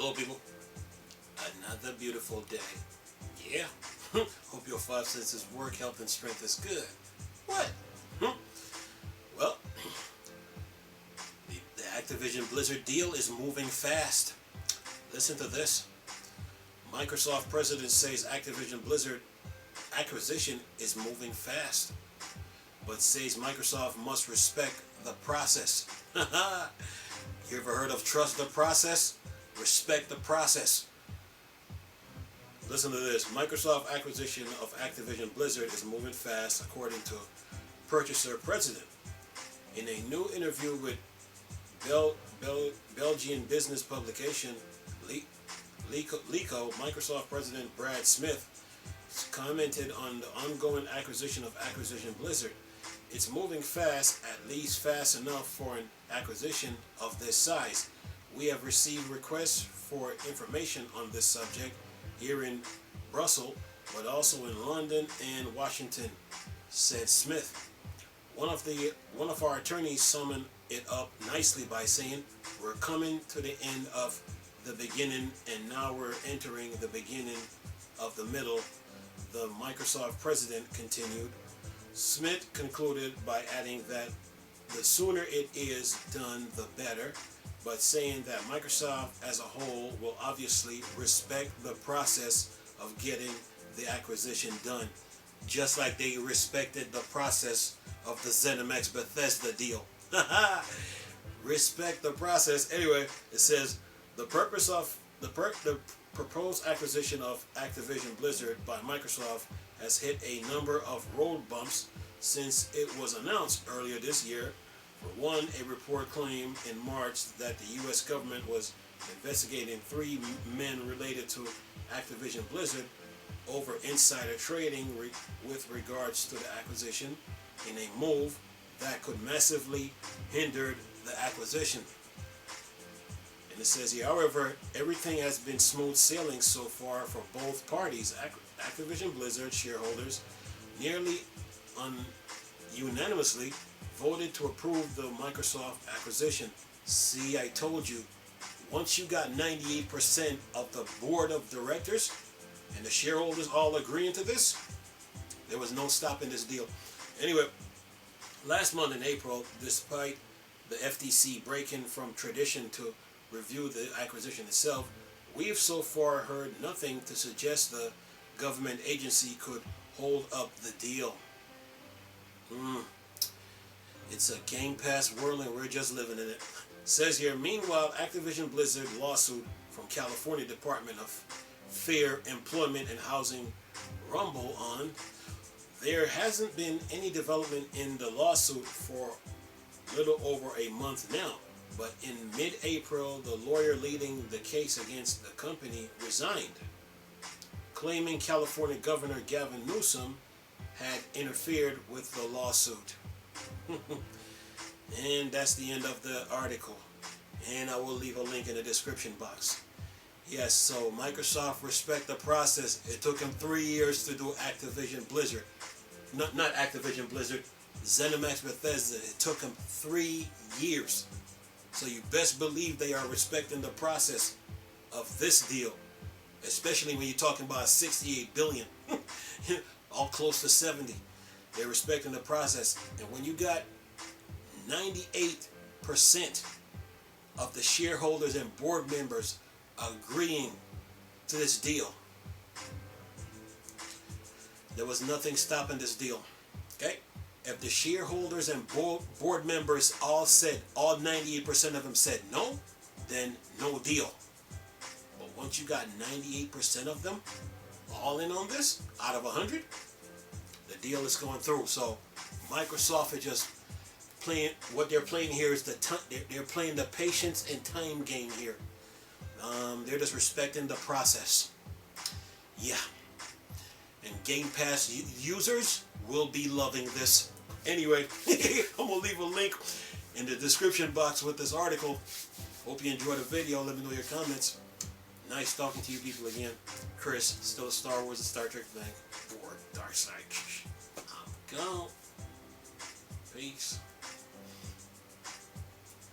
Hello, people. Another beautiful day. Yeah. Hope your five senses work, health, and strength is good. What? Well, the Activision Blizzard deal is moving fast. Listen to this. Microsoft president says Activision Blizzard acquisition is moving fast, but says Microsoft must respect the process. You ever heard of trust the process? Respect the process. Listen to this. Microsoft acquisition of Activision Blizzard is moving fast, according to purchaser president. In a new interview with Belgian business publication Lico, Microsoft president Brad Smith commented on the ongoing acquisition of Activision Blizzard. It's moving fast, at least fast enough for an acquisition of this size. We have received requests for information on this subject here in Brussels, but also in London and Washington, said Smith. One of our attorneys summed it up nicely by saying, "We're coming to the end of the beginning, and now we're entering the beginning of the middle," the Microsoft president continued. Smith concluded by adding that the sooner it is done, the better, but saying that Microsoft as a whole will obviously respect the process of getting the acquisition done, just like they respected the process of the ZeniMax Bethesda deal. Respect the process. Anyway, it says the proposed acquisition of Activision Blizzard by Microsoft has hit a number of road bumps since it was announced earlier this year. For one, a report claimed in March that the U.S. government was investigating 3 men related to Activision Blizzard over insider trading with regards to the acquisition, in a move that could massively hinder the acquisition. And it says here, however, everything has been smooth sailing so far for both parties. Activision Blizzard shareholders nearly unanimously voted to approve the Microsoft acquisition. See, I told you, once you got 98% of the board of directors and the shareholders all agreeing to this, there was no stopping this deal. Anyway, last month in April, despite the FTC breaking from tradition to review the acquisition itself, we've so far heard nothing to suggest the government agency could hold up the deal. It's a Game Pass world and we're just living in it. Says here, meanwhile, Activision Blizzard lawsuit from California Department of Fair Employment and Housing rumble on. There hasn't been any development in the lawsuit for a little over a month now, but in mid-April, the lawyer leading the case against the company resigned, claiming California Governor Gavin Newsom had interfered with the lawsuit. And that's the end of the article. And I will leave a link in the description box. Yes, so Microsoft respect the process. It took them 3 years to do Activision Blizzard. Not Activision Blizzard, ZeniMax Bethesda. It took them 3 years. So you best believe they are respecting the process of this deal. Especially when you're talking about 68 billion. All close to 70. They're respecting the process. And when you got 98% of the shareholders and board members agreeing to this deal, there was nothing stopping this deal. Okay? If the shareholders and board members all 98% of them said no, then no deal. But once you got 98% of them all in on this, out of 100, the deal is going through. So Microsoft is just playing, what they're playing here is they're playing the patience and time game here. They're just respecting the process. Yeah. And Game Pass users will be loving this. Anyway, I'm going to leave a link in the description box with this article. Hope you enjoyed the video. Let me know your comments. Nice talking to you people again. Chris, still a Star Wars and Star Trek thing. Or Dark Side. I'm gone. Peace.